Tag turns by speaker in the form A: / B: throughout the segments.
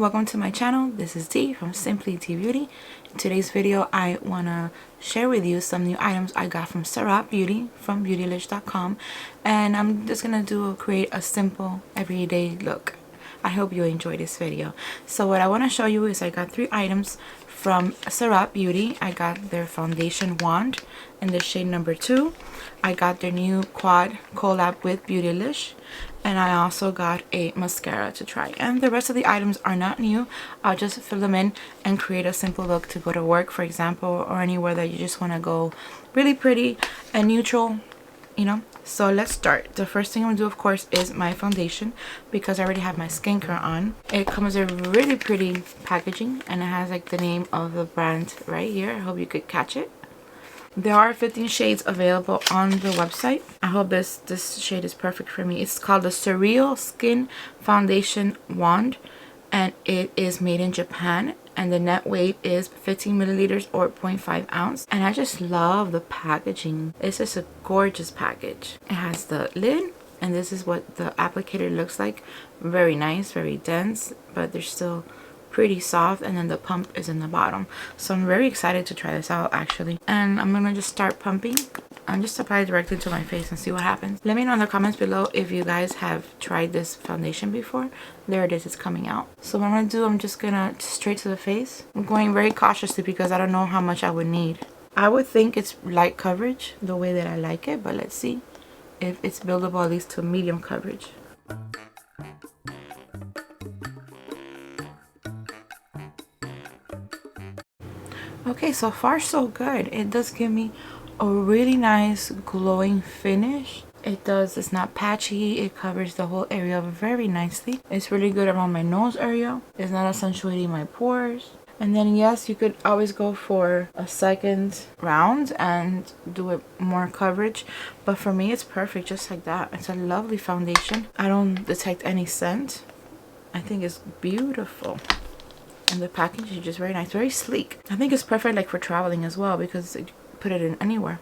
A: welcome to my channel. This is Dee from SimplyDeeBeauty. In today's video, I want to share with you some new items I got from SURRATT Beauty from beautylish.com, and I'm just going to create a simple everyday look. I hope you enjoy this video. So what I want to show you is I got 3 items from SURRATT Beauty. I got their foundation wand in the shade number 2. I got their new quad collab with Beautylish, and I also got a mascara to try. And the rest of the items are not new. I'll just fill them in and create a simple look to go to work, for example, or anywhere that you just want to go really pretty and neutral, you know. So let's start. The first thing I'm gonna do, of course, is my foundation, because I already have my skincare on. It comes with really pretty packaging, and it has like the name of the brand right here. I hope you could catch it. There are 15 shades available on the website. I hope this shade is perfect for me. It's called the SURRATT Skin Foundation Wand, and it is made in Japan, and the net weight is 15 milliliters or 0.5 ounce. And I just love the packaging. It's just a gorgeous package. It has the lid, and this is what the applicator looks like. Very nice, very dense, but they're still pretty soft, and then the pump is in the bottom. So I'm very excited to try this out, actually. And I'm gonna just start pumping and just apply it directly to my face and see what happens. Let me know in the comments below if you guys have tried this foundation before. There it is, it's coming out. So what I'm gonna do, I'm just gonna straight to the face. I'm going very cautiously because I don't know how much I would need. I would think it's light coverage the way that I like it, but let's see if it's buildable at least to medium coverage. Okay, so far so good. It does give me a really nice glowing finish. It's not patchy. It covers the whole area very nicely. It's really good around my nose area. It's not accentuating my pores. And then yes, you could always go for a second round and do it more coverage, but for me it's perfect just like that. It's a lovely foundation. I don't detect any scent. I think it's beautiful. And the package is just very nice, very sleek. I think it's perfect like for traveling as well, because you put it in anywhere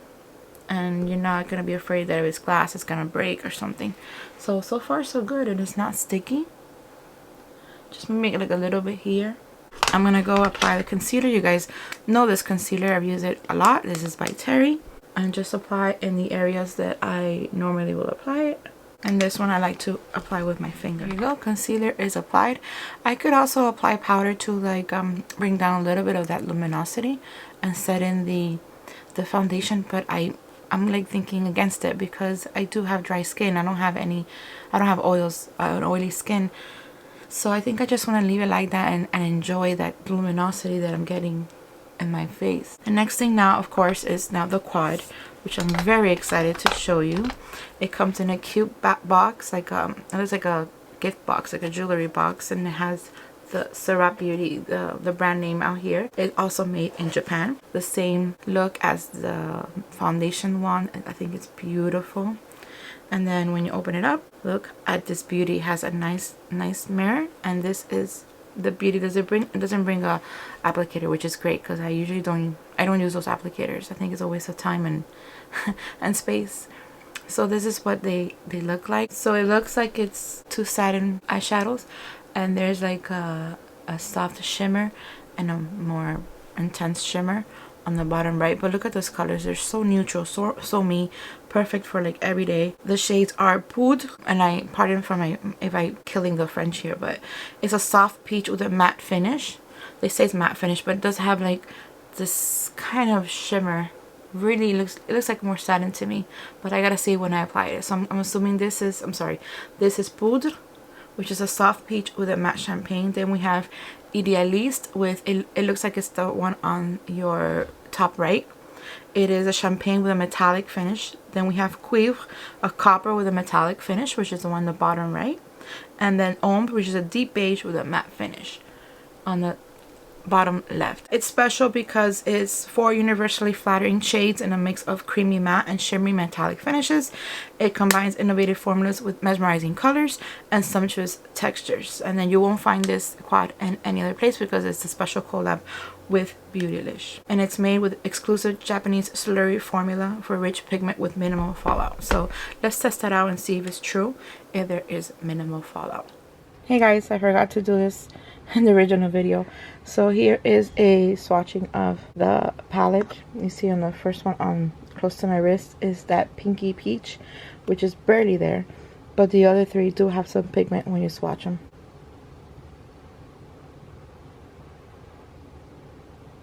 A: and you're not gonna be afraid that if it's glass it's gonna break or something. So far so good, and it's not sticky. Just make it like a little bit here. I'm gonna go apply the concealer. You guys know this concealer, I've used it a lot. This is by Terry, and just apply in the areas that I normally will apply it. And this one I like to apply with my finger. There you go, concealer is applied. I could also apply powder to like bring down a little bit of that luminosity and set in the foundation, but I'm like thinking against it because I do have dry skin. I don't have oils, an oily skin. So I think I just want to leave it like that and enjoy that luminosity that I'm getting in my face. The next thing now, of course, is now the quad, which I'm very excited to show you. It comes in a cute box, like it looks like a gift box, like a jewelry box, and it has the SURRATT Beauty, the brand name out here. It's also made in Japan. The same look as the foundation wand. I think it's beautiful. And then when you open it up, look at this beauty. It has a nice mirror, and this is the beauty. It doesn't bring a applicator, which is great because I usually don't use those applicators. I think it's a waste of time and and space. So this is what they look like. So it looks like it's 2 satin eyeshadows, and there's like a soft shimmer and a more intense shimmer on the bottom right. But look at those colors, they're so neutral, so me, perfect for like every day. The shades are Poudre, and I pardon for if I killing the French here, but it's a soft peach with a matte finish. They say it's matte finish, but it does have like this kind of shimmer. Really looks like more satin to me, but I gotta see when I apply it. So I'm assuming this is Poudre, which is a soft peach with a matte champagne. Then we have Dianelys with it looks like it's the one on your top right. It is a champagne with a metallic finish. Then we have Cuivre, a copper with a metallic finish, which is the one on the bottom right. And then Ombre, which is a deep beige with a matte finish on the bottom left. It's special because it's 4 universally flattering shades in a mix of creamy matte and shimmery metallic finishes. It combines innovative formulas with mesmerizing colors and sumptuous textures. And then you won't find this quad in any other place because it's a special collab with Beautylish, and it's made with exclusive Japanese slurry formula for rich pigment with minimal fallout. So let's test that out and see if it's true, if there is minimal fallout. Hey guys, I forgot to do this in the original video. So here is a swatching of the palette. You see on the first one on close to my wrist is that pinky peach, which is barely there. But the other three do have some pigment when you swatch them.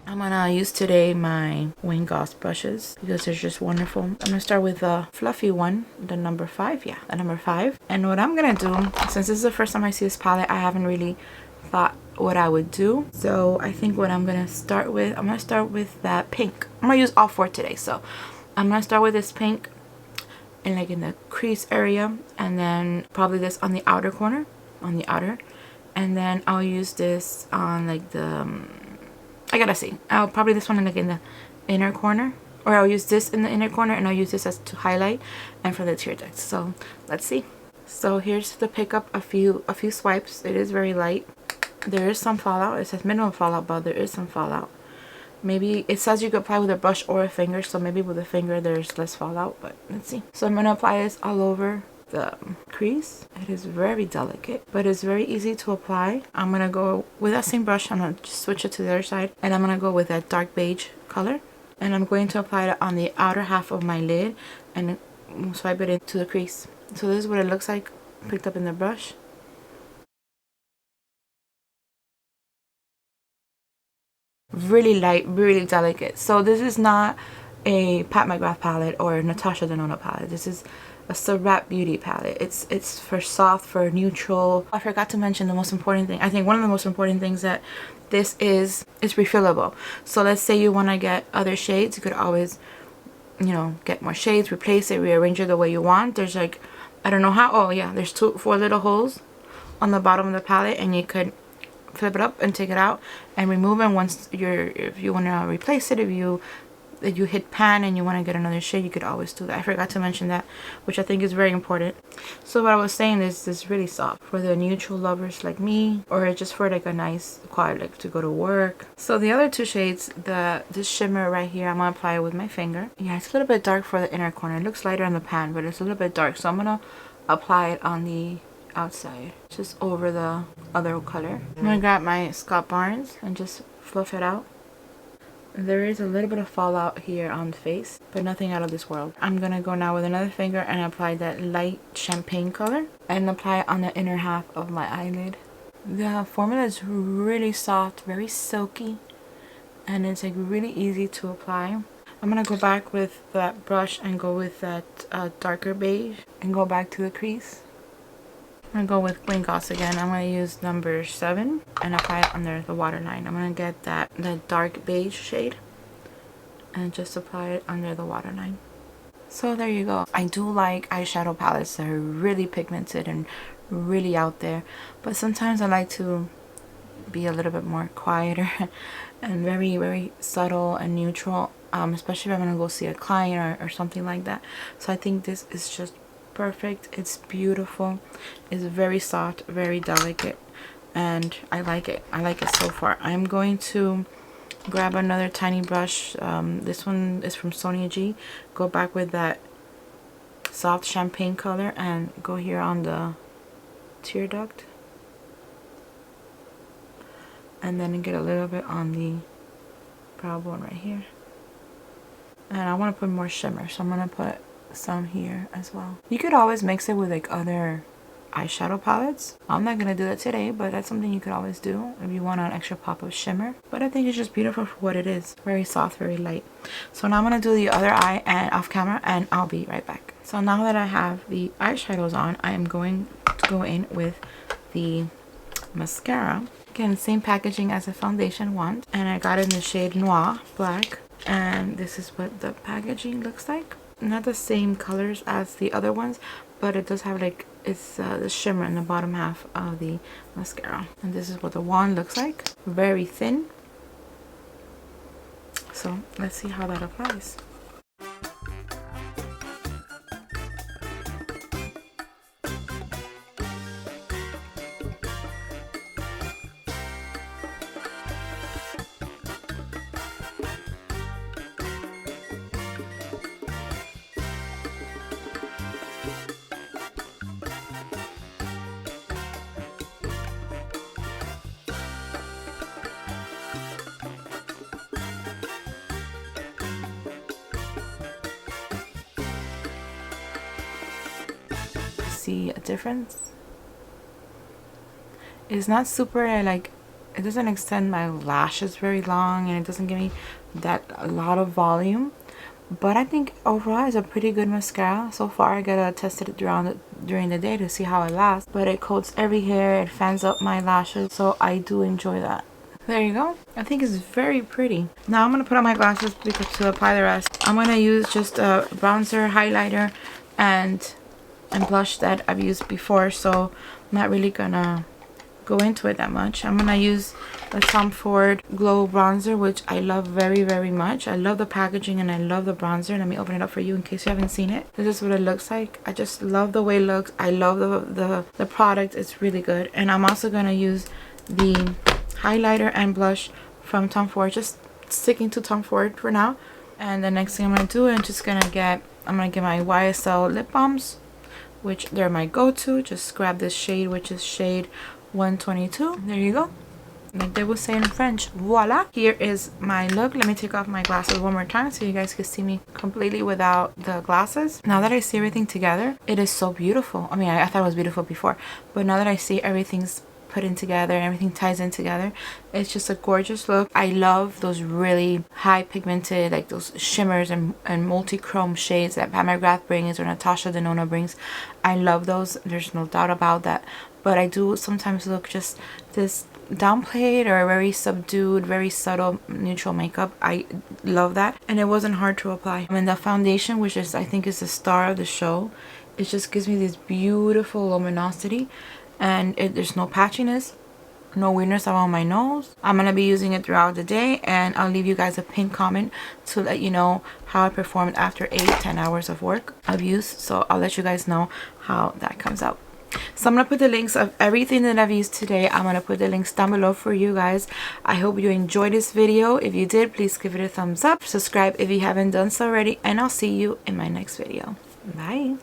A: I'm gonna use today my Wayne Goss brushes because they're just wonderful. I'm gonna start with the fluffy one, the number 5. Yeah, the number 5. And what I'm gonna do, since this is the first time I see this palette, I haven't really thought what I would do. So I think what I'm gonna start with, I'm gonna start with that pink. I'm gonna use all 4 today. So I'm gonna start with this pink and like in the crease area, and then probably this on the outer corner, on the outer. And then I'll use this on like the I gotta see. I'll probably this one like in the inner corner, or I'll use this in the inner corner, and I'll use this as to highlight and for the tear ducts. So let's see. So here's the pickup. A few swipes. It is very light. There is some fallout. It says minimal fallout, but there is some fallout. Maybe it says you could apply with a brush or a finger, so maybe with a finger there's less fallout. But let's see. So I'm gonna apply this all over the crease. It is very delicate, but it's very easy to apply. I'm gonna go with that same brush. I'm gonna just switch it to the other side, and I'm gonna go with that dark beige color, and I'm going to apply it on the outer half of my lid and swipe it into the crease. So this is what it looks like picked up in the brush. Really light, really delicate. So this is not a Pat McGrath palette or Natasha Denona palette. This is a SURRATT Beauty palette. It's for soft, for neutral. I forgot to mention the most important thing. I think one of the most important things that this is refillable. So let's say you want to get other shades, you could always, you know, get more shades, replace it, rearrange it the way you want. There's like, I don't know how, oh yeah, there's 4 little holes on the bottom of the palette, and you could flip it up and take it out and remove it once if you want to replace it. If you hit pan and you want to get another shade, you could always do that. I forgot to mention that, which I think is very important. So what I was saying is this is really soft for the neutral lovers like me, or just for like a nice quiet, like to go to work. So the other 2 shades, this shimmer right here, I'm gonna apply it with my finger. Yeah, it's a little bit dark for the inner corner. It looks lighter on the pan, but it's a little bit dark, so I'm gonna apply it on the outside, just over the other color. I'm gonna grab my Scott Barnes and just fluff it out. There is a little bit of fallout here on the face, but nothing out of this world. I'm gonna go now with another finger and apply that light champagne color and apply it on the inner half of my eyelid. The formula is really soft, very silky, and it's like really easy to apply. I'm gonna go back with that brush and go with that darker beige and go back to the crease. I'm gonna go with Wayne Goss again. I'm gonna use number 7 and apply it under the waterline. I'm gonna get the dark beige shade and just apply it under the waterline. So there you go. I do like eyeshadow palettes that are really pigmented and really out there, but sometimes I like to be a little bit more quieter and very subtle and neutral, especially if I'm gonna go see a client or something like that. So I think this is just perfect. It's beautiful. It's very soft, very delicate, and I like it. I like it so far. I'm going to grab another tiny brush. This one is from Sonia G. Go back with that soft champagne color and go here on the tear duct, and then get a little bit on the brow bone right here. And I want to put more shimmer, so I'm going to put some here as well. You could always mix it with like other eyeshadow palettes. I'm not gonna do that today, but that's something you could always do if you want an extra pop of shimmer. But I think it's just beautiful for what it is. Very soft, very light. So now I'm gonna do the other eye and off camera, and I'll be right back. So now that I have the eyeshadows on, I am going to go in with the mascara. Again, same packaging as a Foundation Wand, and I got it in the shade Noir Black, and this is what the packaging looks like. Not the same colors as the other ones, but it does have like, it's the shimmer in the bottom half of the mascara. And this is what the wand looks like. Very thin. So let's see how that applies. see a difference. It's not super like, it doesn't extend my lashes very long, and it doesn't give me that a lot of volume, but I think overall it's a pretty good mascara so far. I gotta test it during the day to see how it lasts, but it coats every hair, it fans up my lashes, so I do enjoy that. There you go. I think it's very pretty. Now I'm gonna put on my glasses because to apply the rest, I'm gonna use just a bronzer, highlighter, and blush that I've used before, so I'm not really gonna go into it that much. I'm gonna use the Tom Ford Glow bronzer, which I love very, very much. I love the packaging and I love the bronzer. Let me open it up for you in case you haven't seen it. This is what it looks like. I just love the way it looks. I love the product. It's really good. And I'm also gonna use the highlighter and blush from Tom Ford, just sticking to Tom Ford for now. And the next thing I'm gonna do, I'm gonna get my YSL lip balms, which they're my go-to. Just grab this shade, which is shade 122. There you go. Like they would say in French, voila. Here is my look. Let me take off my glasses one more time so you guys can see me completely without the glasses. Now that I see everything together, it is so beautiful. I mean, I thought it was beautiful before, but now that I see everything's put in together, everything ties in together, it's just a gorgeous look. I love those really high pigmented, like those shimmers and multi-chrome shades that Pat McGrath brings or Natasha Denona brings. I love those, there's no doubt about that, but I do sometimes look just this downplayed or very subdued, very subtle neutral makeup. I love that, and it wasn't hard to apply. And the foundation, which is I think is the star of the show, it just gives me this beautiful luminosity, and there's no patchiness, no weirdness around my nose. I'm gonna be using it throughout the day, and I'll leave you guys a pinned comment to let you know how I performed after 8-10 hours of work of use. So I'll let you guys know how that comes out. So I'm gonna put the links of everything that I've used today. I'm gonna put the links down below for you guys. I hope you enjoyed this video. If you did, please give it a thumbs up, subscribe if you haven't done so already, and I'll see you in my next video. Bye.